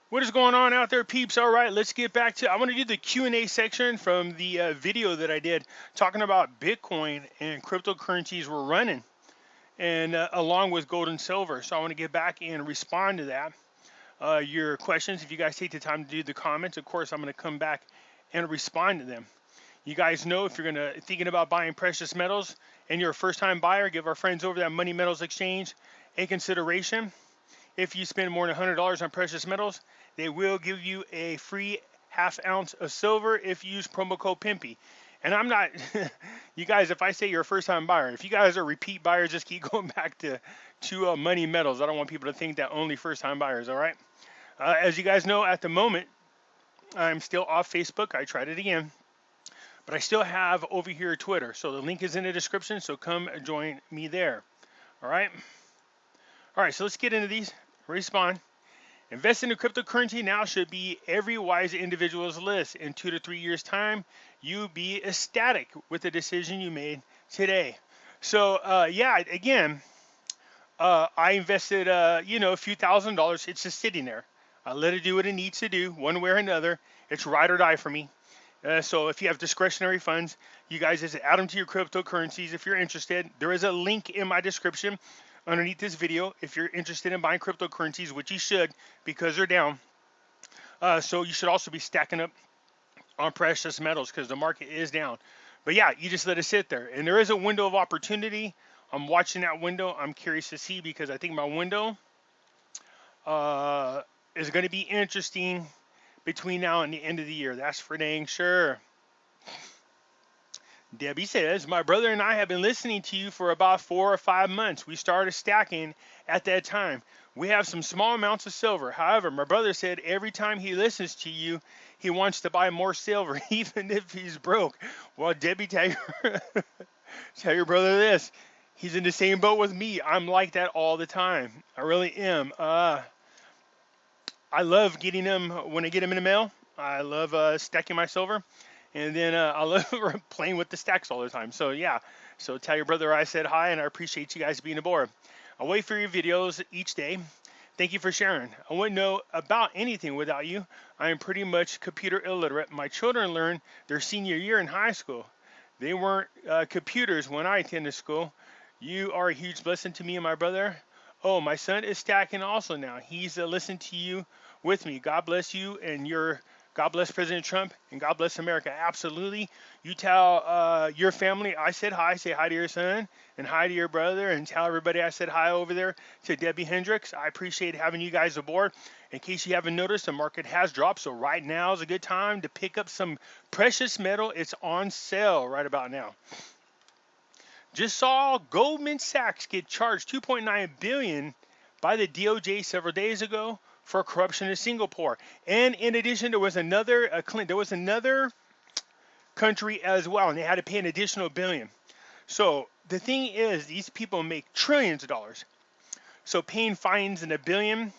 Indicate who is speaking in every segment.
Speaker 1: What is going on out there, peeps? All right, let's get back to. I want to do the Q&A section from the video that I did talking about Bitcoin and cryptocurrencies we're running, and along with gold and silver. So I want to get back and respond to that. Your questions, if you guys take the time to do the comments, of course, I'm going to come back and respond to them. You guys know if you're thinking about buying precious metals and you're a first-time buyer, give our friends over at Money Metals Exchange a consideration. If you spend more than $100 on precious metals, they will give you a free half ounce of silver if you use promo code Pimpy. And I'm not, you guys, if I say you're a first time buyer, if you guys are repeat buyers, just keep going back to Money Metals. I don't want people to think that only first time buyers, all right? As you guys know, at the moment, I'm still off Facebook. I tried it again. But I still have over here Twitter. So the link is in the description. So come join me there. All right. All right. So let's get into these. Respond. Investing in cryptocurrency now should be every wise individual's list. In 2 to 3 years' time, you'll be ecstatic with the decision you made today. So, yeah, again, I invested, a few $1,000s. It's just sitting there. I let it do what it needs to do, one way or another. It's ride or die for me. So if you have discretionary funds, you guys just add them to your cryptocurrencies if you're interested. There is a link in my description underneath this video if you're interested in buying cryptocurrencies, which you should because they're down. So you should also be stacking up on precious metals because the market is down. But yeah, you just let it sit there. And there is a window of opportunity. I'm watching that window. I'm curious to see because I think my window is going to be interesting between now and the end of the year. That's for dang sure. Debbie says, my brother and I have been listening to you for about 4 or 5 months. We started stacking at that time. We have some small amounts of silver. However, my brother said every time he listens to you, he wants to buy more silver, even if he's broke. Well, Debbie, tell your brother this. He's in the same boat with me. I'm like that all the time. I really am. I love getting them when I get them in the mail. I love stacking my silver. And then I love playing with the stacks all the time. So, yeah. So tell your brother I said hi, and I appreciate you guys being aboard. I'll wait for your videos each day. Thank you for sharing. I wouldn't know about anything without you. I am pretty much computer illiterate. My children learned their senior year in high school. They weren't computers when I attended school. You are a huge blessing to me and my brother. Oh, my son is stacking also now. He's listening to you with me. God bless you and God bless President Trump and God bless America. Absolutely. You tell your family I said hi. Say hi to your son and hi to your brother and tell everybody I said hi over there to Debbie Hendricks. I appreciate having you guys aboard. In case you haven't noticed, the market has dropped. So right now is a good time to pick up some precious metal. It's on sale right about now. Just saw Goldman Sachs get charged $2.9 billion by the DOJ several days ago for corruption in Singapore. And in addition, there was another country as well, and they had to pay an additional $1 billion. So the thing is, these people make trillions of dollars. So paying fines in $1 billion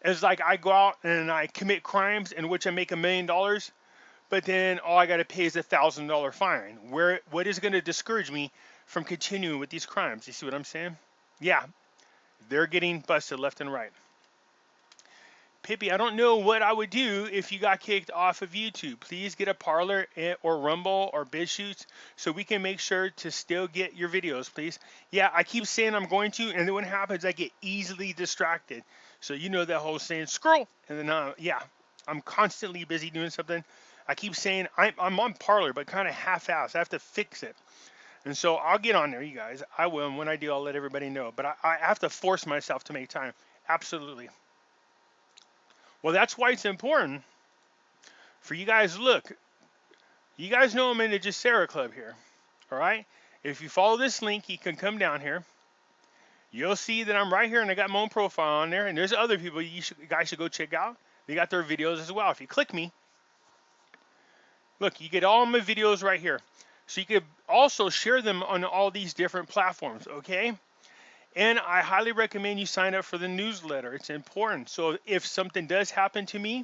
Speaker 1: is like I go out and I commit crimes in which I make $1 million, but then all I got to pay is $1,000 fine. What is going to discourage me from continuing with these crimes? You see what I'm saying? Yeah, they're getting busted left and right. Pimpy, I don't know what I would do if you got kicked off of YouTube. Please get a Parler or Rumble or BitChute so we can make sure to still get your videos, please. Yeah, I keep saying I'm going to, and then when it happens, I get easily distracted. So you know that whole saying, scroll, and then, yeah, I'm constantly busy doing something. I keep saying I'm on Parler, but kind of half-assed. I have to fix it. And so I'll get on there, you guys. I will, and when I do, I'll let everybody know. But I have to force myself to make time. Absolutely. Well, that's why it's important for you guys. Look, you guys know I'm in the GESARA club here. All right? If you follow this link, you can come down here. You'll see that I'm right here, and I got my own profile on there. And there's other people you guys should go check out. They got their videos as well. If you click me, look, you get all my videos right here. So you could also share them on all these different platforms, okay? And I highly recommend you sign up for the newsletter. It's important. So if something does happen to me,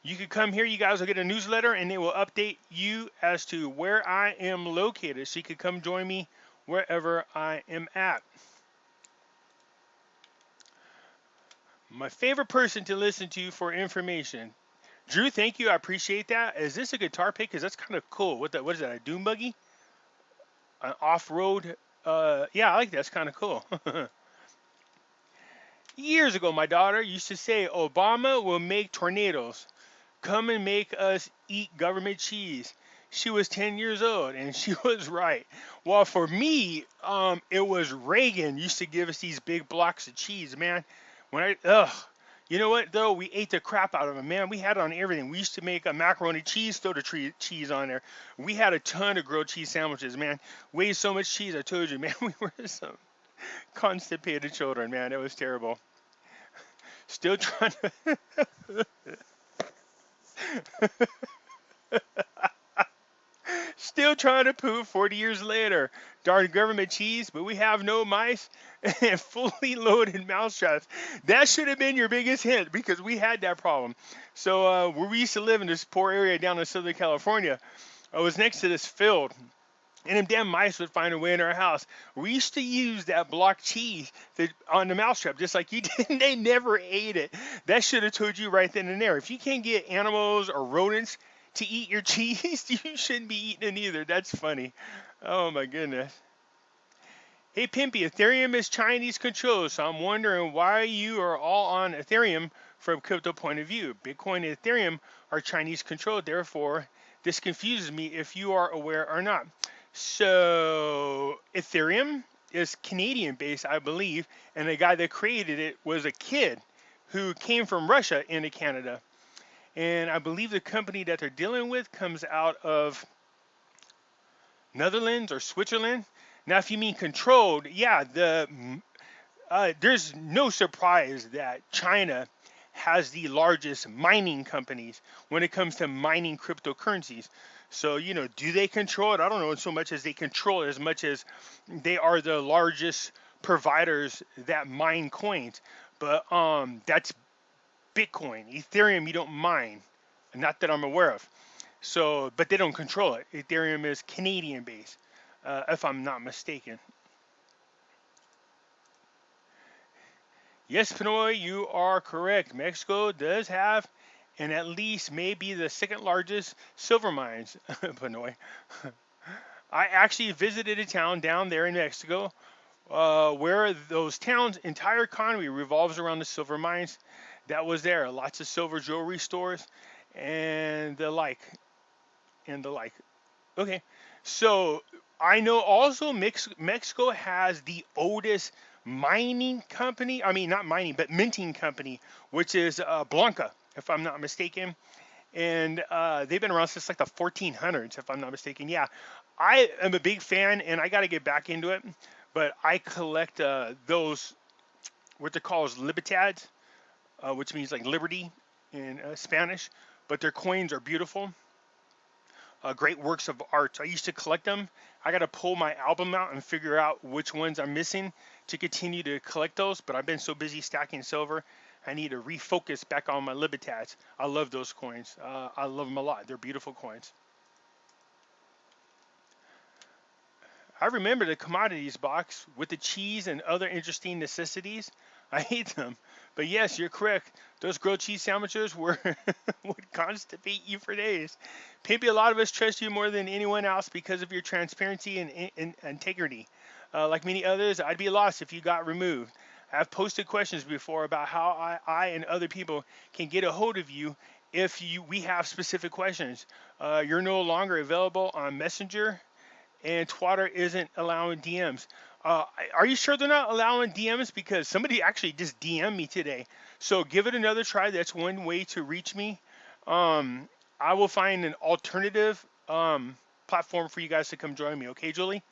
Speaker 1: you could come here. You guys will get a newsletter, and it will update you as to where I am located. So you could come join me wherever I am at. My favorite person to listen to for information. Drew, thank you. I appreciate that. Is this a guitar pick? Because that's kind of cool. What is that? A doom buggy? An off-road? Yeah, I like that. That's kind of cool. Years ago, my daughter used to say, Obama will make tornadoes. Come and make us eat government cheese. She was 10 years old, and she was right. Well, for me, it was Reagan used to give us these big blocks of cheese, man. You know what though? We ate the crap out of them, man. We had it on everything. We used to make a macaroni cheese, throw the cheese on there. We had a ton of grilled cheese sandwiches, man. Weighed so much cheese, I told you, man. We were some constipated children, man. It was terrible. Still trying to. Still trying to poop 40 years later. Darn government cheese, but we have no mice and fully loaded mousetraps. That should have been your biggest hint because we had that problem. So where we used to live in this poor area down in Southern California, I was next to this field. And them damn mice would find a way in our house. We used to use that block cheese on the mousetrap, just like you did. They never ate it. That should have told you right then and there. If you can't get animals or rodents to eat your cheese, you shouldn't be eating it either. That's funny. Oh my goodness. Hey Pimpy, Ethereum is Chinese controlled, so I'm wondering why you are all on Ethereum from a crypto point of view. Bitcoin and Ethereum are Chinese controlled, therefore this confuses me if you are aware or not. So Ethereum is Canadian based, I believe, and the guy that created it was a kid who came from Russia into Canada. And I believe the company that they're dealing with comes out of Netherlands or Switzerland. Now, if you mean controlled, yeah, there's no surprise that China has the largest mining companies when it comes to mining cryptocurrencies. So, do they control it? I don't know so much as they control it as much as they are the largest providers that mine coins. But that's Bitcoin. Ethereum, you don't mine. Not that I'm aware of. So, but they don't control it. Ethereum is Canadian based, if I'm not mistaken. Yes, Pinoy, you are correct. Mexico does have, and at least maybe the second largest silver mines, Pinoy. I actually visited a town down there in Mexico where those towns' entire economy revolves around the silver mines that was there. Lots of silver jewelry stores and the like. Okay, so I know also Mexico has the oldest mining company. I mean, not mining, but minting company, which is Blanca, if I'm not mistaken. And they've been around since like the 1400s, if I'm not mistaken. Yeah, I am a big fan, and I got to get back into it. But I collect those, what they call as libertads, which means like liberty in Spanish. But their coins are beautiful. Great works of art. I used to collect them. I got to pull my album out and figure out which ones I'm missing to continue to collect those. But I've been so busy stacking silver, I need to refocus back on my Libertats. I love those coins. I love them a lot. They're beautiful coins. I remember the commodities box with the cheese and other interesting necessities. I hate them. But yes, you're correct. Those grilled cheese sandwiches would constipate you for days. Pimpy, a lot of us trust you more than anyone else because of your transparency and integrity. Like many others, I'd be lost if you got removed. I've posted questions before about how I and other people can get a hold of you if we have specific questions. You're no longer available on Messenger, and Twitter isn't allowing DMs. Are you sure they're not allowing DMs? Because somebody actually just DM'd me today. So give it another try. That's one way to reach me. I will find an alternative platform for you guys to come join me. Okay, Julie?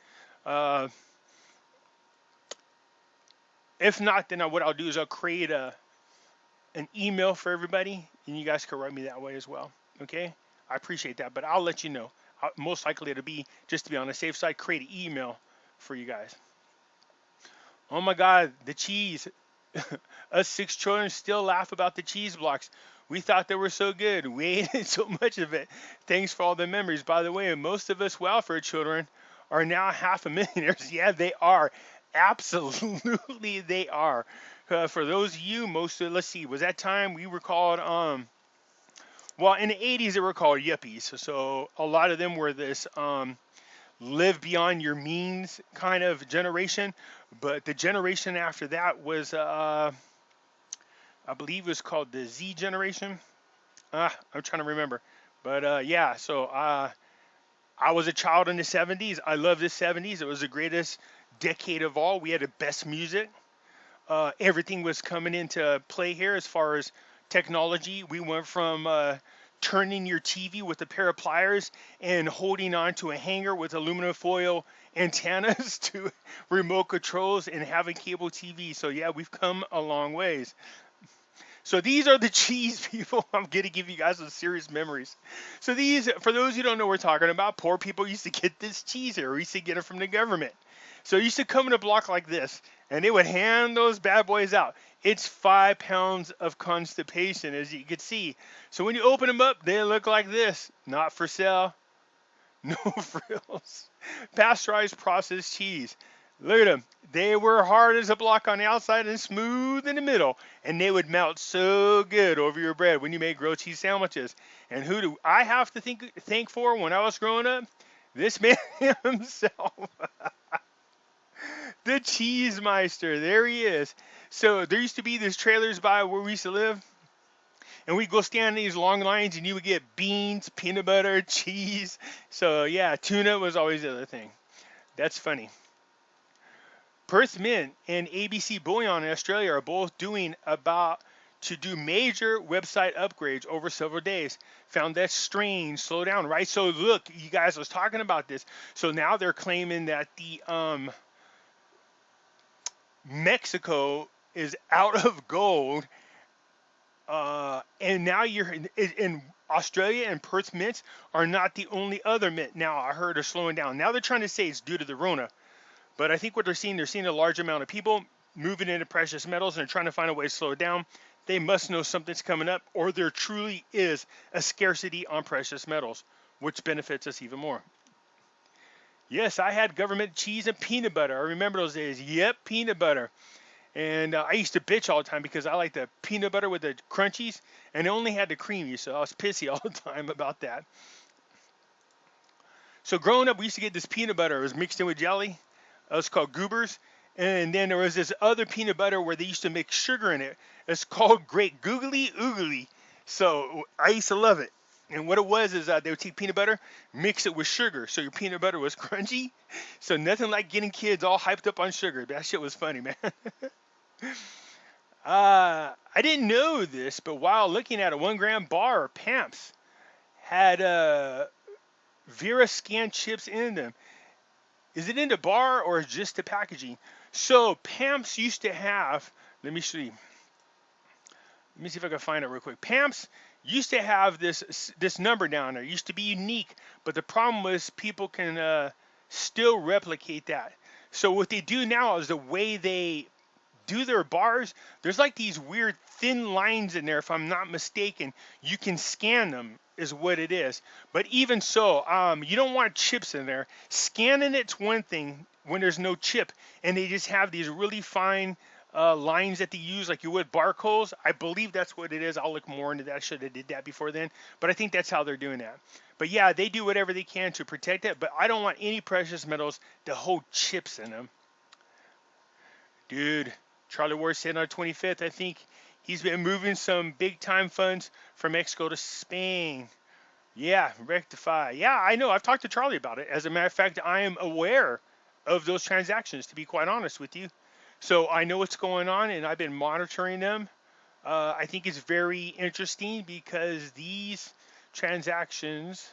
Speaker 1: If not, then what I'll do is I'll create an email for everybody, and you guys can write me that way as well. Okay? I appreciate that, but I'll let you know. Most likely it'll be, just to be on the safe side, create an email for you guys. Oh my God, the cheese. Us 6 children still laugh about the cheese blocks. We thought they were so good. We ate so much of it. Thanks for all the memories. By the way, most of us welfare children are now half a millionaires. Yeah, they are. Absolutely, they are. For those of you, let's see, was that time we were called, well, in the 80s, they were called yuppies. So a lot of them were this live beyond your means kind of generation. But the generation after that was, I believe it was called the Z generation. I'm trying to remember. But yeah, so I was a child in the 70s. I love the 70s. It was the greatest decade of all. We had the best music. Everything was coming into play here as far as technology. We went from turning your TV with a pair of pliers and holding on to a hanger with aluminum foil antennas to remote controls and having cable TV. So yeah, we've come a long ways. So these are the cheese people. I'm going to give you guys some serious memories. So these, for those who don't know what we're talking about, poor people used to get this cheese here. We used to get it from the government. So it used to come in a block like this, and they would hand those bad boys out. It's 5 pounds of constipation, as you can see. So when you open them up, they look like this. Not for sale. No frills. Pasteurized processed cheese. Look at them. They were hard as a block on the outside and smooth in the middle. And they would melt so good over your bread when you made grilled cheese sandwiches. And who do I have to thank for when I was growing up? This man himself. The Cheese Meister. There he is. So there used to be these trailers by where we used to live. And we'd go stand in these long lines and you would get beans, peanut butter, cheese. So yeah, tuna was always the other thing. That's funny. Perth Mint and ABC Bullion in Australia are both doing about to do major website upgrades over several days. Found that strange. Slow down, right? So look, you guys was talking about this. So now they're claiming that the Mexico is out of gold, and now you're in Australia, and Perth mints are not the only other mint. Now I heard are slowing down. Now they're trying to say it's due to the Rona. But I think what they're seeing a large amount of people moving into precious metals and they're trying to find a way to slow it down. They must know something's coming up, or there truly is a scarcity on precious metals, which benefits us even more. Yes, I had government cheese and peanut butter. I remember those days. Yep, peanut butter. And I used to bitch all the time because I like the peanut butter with the crunchies, and it only had the creamy, so I was pissy all the time about that. So growing up, we used to get this peanut butter. It was mixed in with jelly. It was called Goobers. And then there was this other peanut butter where they used to mix sugar in it. It's called Great Googly Oogly. So I used to love it. And what it was is they would take peanut butter, mix it with sugar. So your peanut butter was crunchy. So nothing like getting kids all hyped up on sugar. That shit was funny, man. I didn't know this, but while looking at a 1 gram bar, Pamps had Vera Scan chips in them. Is it in the bar or just the packaging? So Pamps used to have, let me see if I can find it real quick. Pamps used to have this number down there. It used to be unique, but the problem was people can still replicate that. So what they do now is the way they do their bars, there's like these weird thin lines in there, if I'm not mistaken. You can scan them is what it is. But even so, you don't want chips in there. Scanning it's one thing when there's no chip, and they just have these really fine lines that they use like you would barcodes. I believe that's what it is. I'll look more into that. I should have did that before then. But I think that's how they're doing that. But yeah, they do whatever they can to protect it. But I don't want any precious metals to hold chips in them. Dude, Charlie Ward said on the 25th, I think he's been moving some big time funds from Mexico to Spain. Yeah, rectify. Yeah, I know. I've talked to Charlie about it. As a matter of fact, I am aware of those transactions, to be quite honest with you. So I know what's going on, and I've been monitoring them. I think it's very interesting because these transactions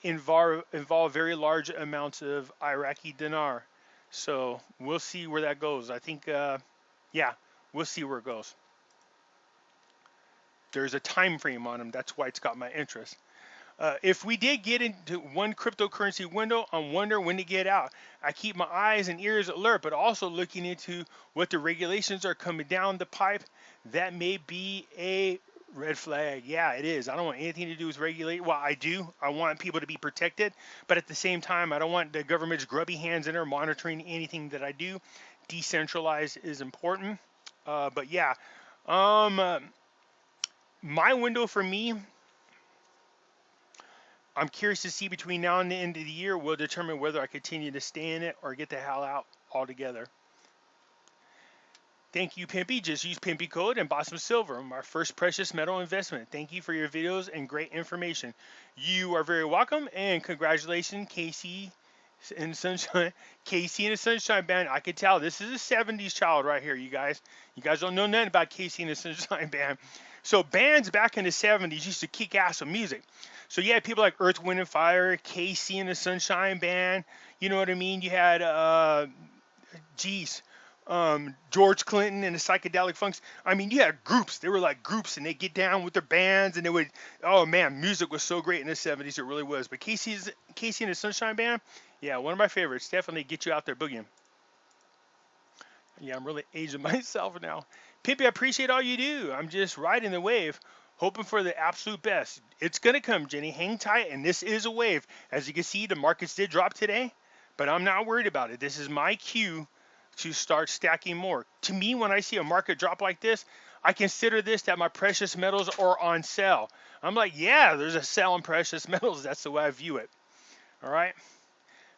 Speaker 1: involve very large amounts of Iraqi dinar. So we'll see where that goes. I think, yeah, we'll see where it goes. There's a time frame on them. That's why it's got my interest. If we did get into one cryptocurrency window, I wonder when to get out. I keep my eyes and ears alert, but also looking into what the regulations are coming down the pipe. That may be a red flag. Yeah, it is. I don't want anything to do with regulate. Well, I do. I want people to be protected, but at the same time, I don't want the government's grubby hands in there monitoring anything that I do. Decentralized is important. But yeah, um, uh, my window for me, I'm curious to see between now and the end of the year will determine whether I continue to stay in it or get the hell out altogether. Thank you, Pimpy. Just use Pimpy code and bought some silver, my first precious metal investment. Thank you for your videos and great information. You are very welcome, and congratulations, Casey in Sunshine. Casey in the Sunshine Band. I could tell this is a 70s child right here, you guys. You guys don't know nothing about Casey in the Sunshine Band. So bands back in the 70s used to kick ass with music. So you had people like Earth, Wind, and Fire, Casey and the Sunshine Band. You know what I mean? You had, geez, George Clinton and the psychedelic funks. I mean, you had groups. They were like groups, and they get down with their bands, and they would. Oh man, music was so great in the '70s. It really was. But Casey and the Sunshine Band, yeah, one of my favorites. Definitely get you out there boogieing. Yeah, I'm really aging myself now. Pimpy, I appreciate all you do. I'm just riding the wave, hoping for the absolute best. It's gonna come, Jenny. Hang tight, and this is a wave. As you can see, the markets did drop today, but I'm not worried about it. This is my cue to start stacking more. To me, when I see a market drop like this, I consider this that my precious metals are on sale. I'm like, yeah, there's a sale in precious metals. That's the way I view it. All right.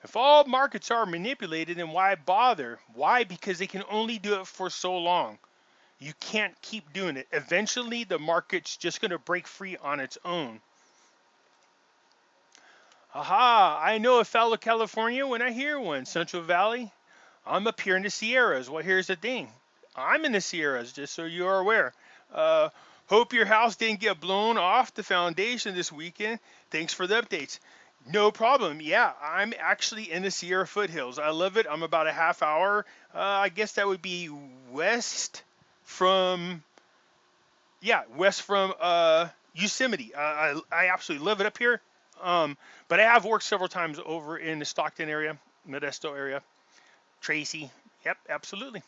Speaker 1: If all markets are manipulated, then why bother? Why? Because they can only do it for so long. You can't keep doing it. Eventually, the market's just going to break free on its own. Aha, I know a fellow California when I hear one. Central Valley. I'm up here in the Sierras. Well, here's the thing. I'm in the Sierras, just so you are aware. Uh, Hope your house didn't get blown off the foundation this weekend. Thanks for the updates. No problem. Yeah, I'm actually in the Sierra foothills. I love it. I'm about a half hour. I guess that would be west from, yeah, west from Yosemite. I absolutely love it up here. But I have worked several times over in the Stockton area, Modesto area. Tracy. Yep, absolutely.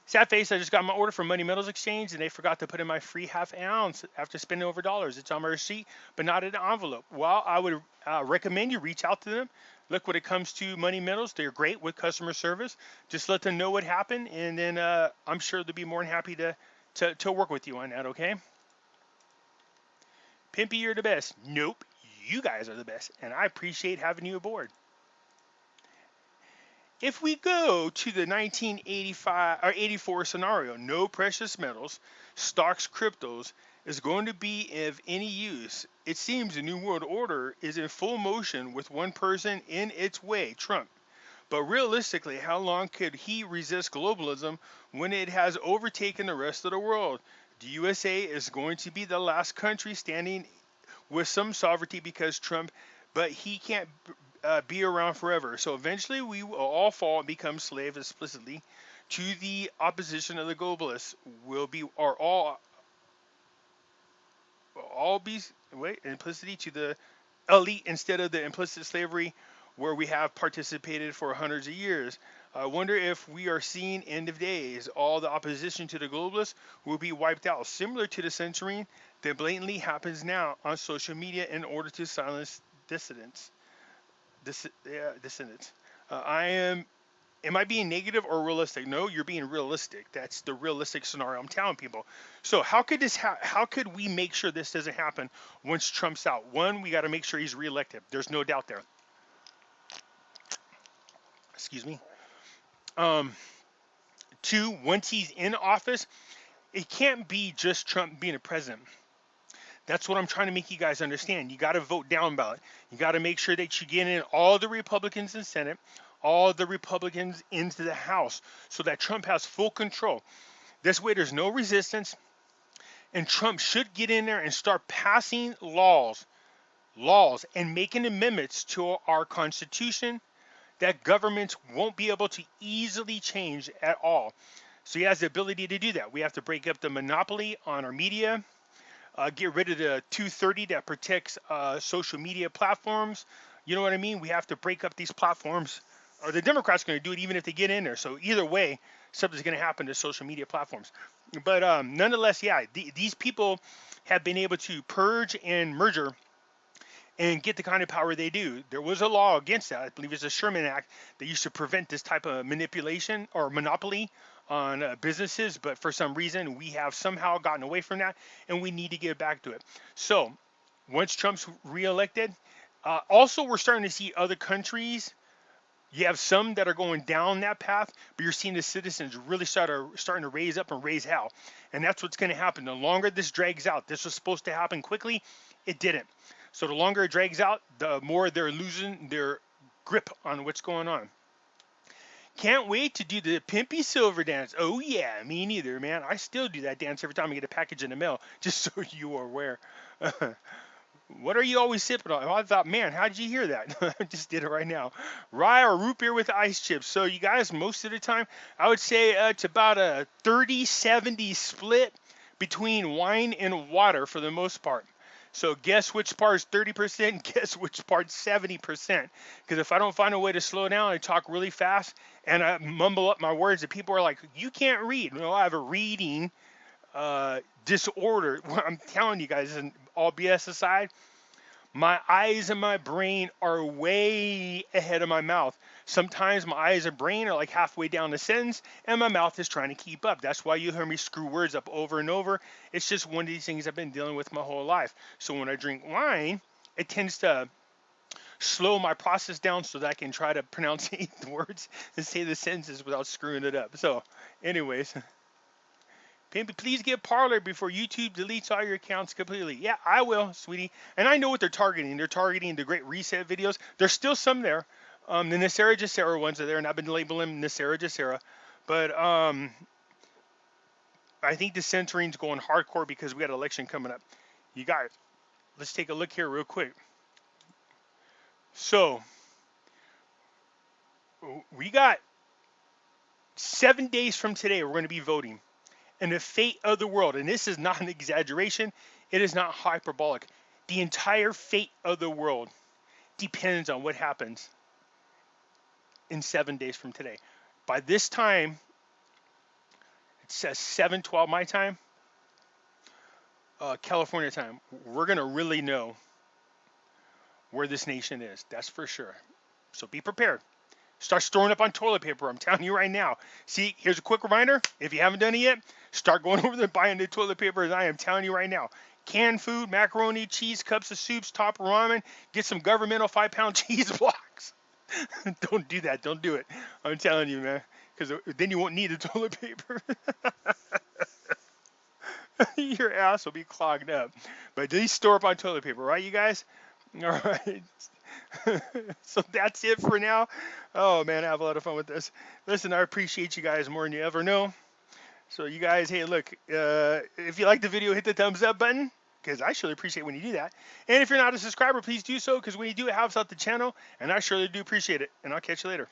Speaker 1: Sad face, I just got my order from Money Metals Exchange and they forgot to put in my free half ounce after spending over dollars. It's on my receipt, but not in the envelope. Well, I would recommend you reach out to them. Look, when it comes to Money Metals, they're great with customer service. Just let them know what happened, and then I'm sure they'll be more than happy to work with you on that, okay? Pimpy, you're the best. Nope, you guys are the best, and I appreciate having you aboard. If we go to the 1985 or 84 scenario, no precious metals, stocks, cryptos is going to be of any use. It seems the New World Order is in full motion with one person in its way, Trump. But realistically, how long could he resist globalism when it has overtaken the rest of the world? The USA is going to be the last country standing with some sovereignty because Trump, but he can't be around forever. So eventually we will all fall and become slaves explicitly to the opposition of the globalists. Will be or all be implicitly to the elite instead of the implicit slavery where we have participated for hundreds of years. I wonder if we are seeing end of days. All the opposition to the globalists will be wiped out, similar to the censoring that blatantly happens now on social media in order to silence dissidents. Dissidents. Am I being negative or realistic? No, you're being realistic. That's the realistic scenario I'm telling people. So how could how could we make sure this doesn't happen once Trump's out? One, we got to make sure he's reelected. There's no doubt there. Excuse me. Um, Two, once he's in office, it can't be just Trump being a president. That's what I'm trying to make you guys understand. You got to vote down ballot. You got to make sure that you get in all the Republicans in Senate, all the Republicans into the House, so that Trump has full control. This way, there's no resistance, and Trump should get in there and start passing laws, and making amendments to our Constitution that governments won't be able to easily change at all. So he has the ability to do that. We have to break up the monopoly on our media. Get rid of the 230 that protects social media platforms. You know what I mean? We have to break up these platforms, or the Democrats are going to do it even if they get in there. So either way, something's going to happen to social media platforms. But nonetheless, yeah, these people have been able to purge and merger and get the kind of power they do. There was a law against that. I believe it's a Sherman Act that used to prevent this type of manipulation or monopoly on businesses, but for some reason we have somehow gotten away from that, and we need to get back to it. So once Trump's reelected, also we're starting to see other countries. You have some that are going down that path, but you're seeing the citizens really starting to raise up and raise hell. And that's what's going to happen. The longer this drags out, this was supposed to happen quickly, it didn't. So the longer it drags out, the more they're losing their grip on what's going on. Can't wait to do the Pimpy Silver dance. Oh yeah, me neither, man. I still do that dance every time I get a package in the mail, just so you are aware. What are you always sipping on? I thought, man, how did you hear that? I just did it right now. Rye or root beer with ice chips. So you guys, most of the time, I would say it's about a 30-70 split between wine and water for the most part. So guess which part is 30%, guess which part's 70%. Because if I don't find a way to slow down, I talk really fast and I mumble up my words and people are like, you can't read. No, I have a reading disorder. I'm telling you guys, and all BS aside, my eyes and my brain are way ahead of my mouth. Sometimes my eyes and brain are like halfway down the sentence, and my mouth is trying to keep up. That's why you hear me screw words up over and over. It's just one of these things I've been dealing with my whole life. So when I drink wine, it tends to slow my process down so that I can try to pronounce the words and say the sentences without screwing it up. So, anyways. Pimpy, please get Parler before YouTube deletes all your accounts completely. Yeah, I will, sweetie. And I know what they're targeting. They're targeting the Great Reset videos. There's still some there. The NESARA GESARA ones are there, and I've been labeling them NESARA GESARA. But I think the censoring's going hardcore because we got an election coming up. You guys, let's take a look here real quick. So, we got 7 days from today, we're going to be voting. And the fate of the world, and this is not an exaggeration, it is not hyperbolic. The entire fate of the world depends on what happens in 7 days from today. By this time, it says 7:12 my time, California time, we're going to really know where this nation is. That's for sure. So be prepared. Start storing up on toilet paper. I'm telling you right now. See, here's a quick reminder. If you haven't done it yet, start going over there buying the toilet paper as I am telling you right now. Canned food, macaroni, cheese, cups of soups, top ramen. Get some governmental 5-pound cheese blocks. Don't do that. Don't do it. I'm telling you, man. Because then you won't need the toilet paper. Your ass will be clogged up. But at least store up on toilet paper, right, you guys? All right. So that's it for now. Oh man, I have a lot of fun with this. Listen, I appreciate you guys more than you ever know. So you guys, hey, look, if you like the video, hit the thumbs up button, because I surely appreciate when you do that. And if you're not a subscriber, please do so, because when you do, it helps out the channel, and I surely do appreciate it. And I'll catch you later.